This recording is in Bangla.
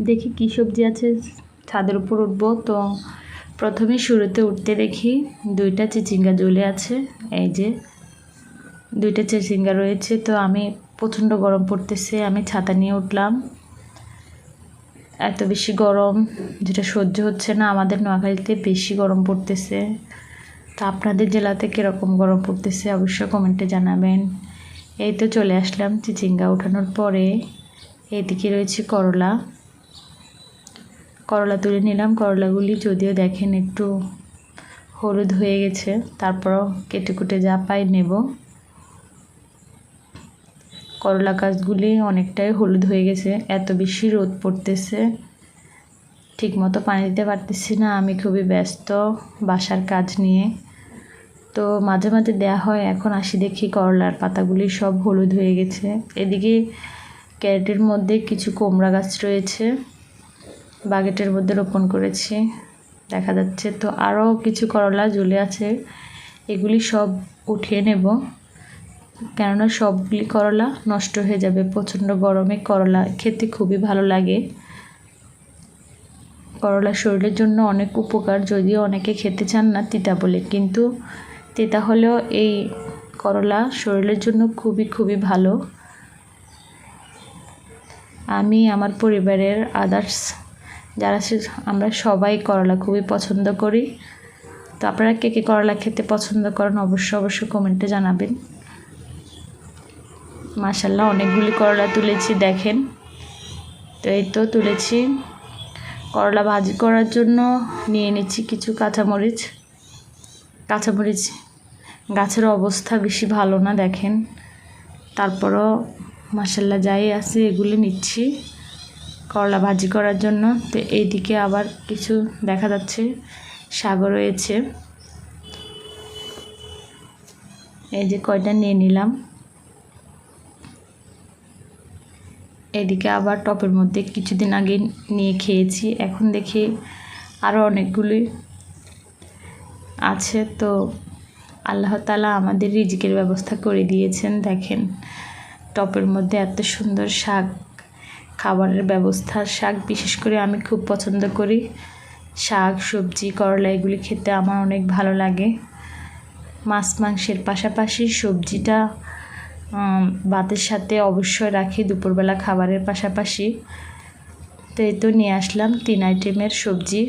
দেখি কী সবজি আছে। ছাদের উপর উঠবো তো প্রথমে শুরুতে উঠতে দেখি 2টা চিচিঙ্গা ঝুলে আছে। এই যে 2টা চিচিঙ্গা রয়েছে। তো আমি প্রচণ্ড গরম পড়তেছে, আমি ছাতা নিয়ে উঠলাম। এত বেশি গরম যেটা সহ্য হচ্ছে না। আমাদের নোয়াখালীতে বেশি গরম পড়তেছে। তো আপনাদের জেলাতে কীরকম গরম পড়তেছে অবশ্যই কমেন্টে জানাবেন। এই তো চলে আসলাম চিচিঙ্গা ওঠানোর পরে। এদিকে রয়েছে করলা। করলা তুলে নিলাম। করলাগুলি যদিও দেখেন একটু হলুদ হয়ে গেছে, তারপরও কেটে কুটে যা পাই নেব। করলা গাছগুলি অনেকটাই হলুদ হয়ে গেছে, এত বেশি রোদ পড়তেছে, ঠিকমতো পানি দিতে পারতেছি না। আমি খুবই ব্যস্ত বাসার কাজ নিয়ে, তো মাঝে মাঝে দেয়া হয়। এখন আসি দেখি করলার পাতাগুলি সব হলুদ হয়ে গেছে। এদিকে ক্যারেটের মধ্যে কিছু কুমড়া গাছ রয়েছে, বাকেটের মধ্যে রোপণ করেছি, দেখা যাচ্ছে। তো আরও কিছু করলা ঝুলে আছে, এগুলি সব উঠিয়ে নেব, কেননা সবগুলি করলা নষ্ট হয়ে যাবে। প্রচণ্ড গরমে করলা খেতে খুবই ভালো লাগে। করলা শরীরের জন্য অনেক উপকার, যদিও অনেকে খেতে চান না তিতা বলে, কিন্তু তিতা হলেও এই করলা শরীরের জন্য খুবই খুবই ভালো। আমি আমার পরিবারের আদার্স যারা আমরা সবাই করলা খুবই পছন্দ করি। তো আপনারা কে কে করলা খেতে পছন্দ করেন অবশ্যই কমেন্টে জানাবেন। মাশাআল্লাহ অনেকগুলি করলা তুলেছি দেখেন। তো এই তো তুলেছি। করলা ভাজি করার জন্য নিয়ে নিচ্ছি কিছু কাঁচামরিচ। গাছের অবস্থা বেশি ভালো না দেখেন, তারপরও মাশাআল্লাহ যাই আছে এগুলি নিচ্ছি করলা ভাজি করার জন্য। তো এইদিকে আবার কিছু দেখা যাচ্ছে শাকও রয়েছে, এই যে কয়টা নিয়ে নিলাম। এদিকে আবার টপের মধ্যে কিছুদিন আগে নিয়ে খেয়েছি, এখন দেখি আরও অনেকগুলি আছে। তো আল্লাহ তাআলা আমাদের রিজিকের ব্যবস্থা করে দিয়েছেন। দেখেন টপের মধ্যে এত সুন্দর শাক, খাবারের ব্যবস্থা। শাক বিশেষ করে আমি খুব পছন্দ করি, শাক সবজি করলা এগুলি খেতে আমার অনেক ভালো লাগে। মাছ মাংসের পাশাপাশি সবজিটা ভাতের সাথে অবশ্যই রাখি দুপুরবেলা খাবারের পাশাপাশি। তো এই তো নিয়ে আসলাম 3 আইটেমের সবজি।